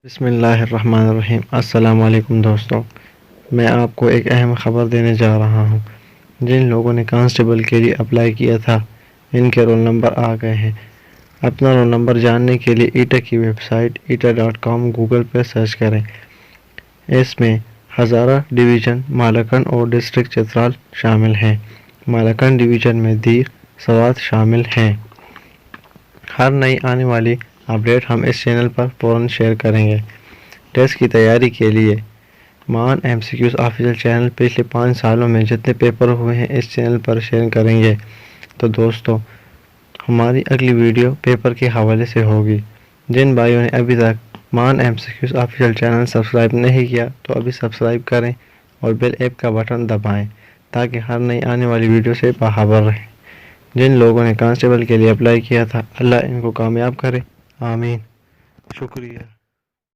بسم اللہ الرحمن الرحیم۔ السلام علیکم دوستوں، میں آپ کو ایک اہم خبر دینے جا رہا ہوں۔ جن لوگوں نے کانسٹیبل کے لیے اپلائی کیا تھا ان کے رول نمبر آ گئے ہیں۔ اپنا رول نمبر جاننے کے لیے ایٹا کی ویب سائٹ eta.com گوگل پر سرچ کریں۔ اس میں ہزارہ ڈویژن، مالاکنڈ اور ڈسٹرکٹ چترال شامل ہیں۔ مالاکنڈ ڈویژن میں دیگر سوات شامل ہیں۔ ہر نئی آنے والی اپڈیٹ ہم اس چینل پر فوراً شیئر کریں گے۔ ٹیسٹ کی تیاری کے لیے Maan M C Qs official channel پچھلے 5 سالوں میں جتنے پیپر ہوئے ہیں اس چینل پر شیئر کریں گے۔ تو دوستو، ہماری اگلی ویڈیو پیپر کے حوالے سے ہوگی۔ جن بھائیوں نے ابھی تک Maan M C Qs official channel subscribe نہیں کیا تو ابھی سبسکرائب کریں اور بیل ایپ کا بٹن دبائیں تاکہ ہر نئی آنے والی ویڈیو سے باخبر رہیں۔ جن لوگوں نے کانسٹیبل کے لیے اپلائی کیا تھا، اللہ ان کو کامیاب کرے، آمین۔ شکریہ۔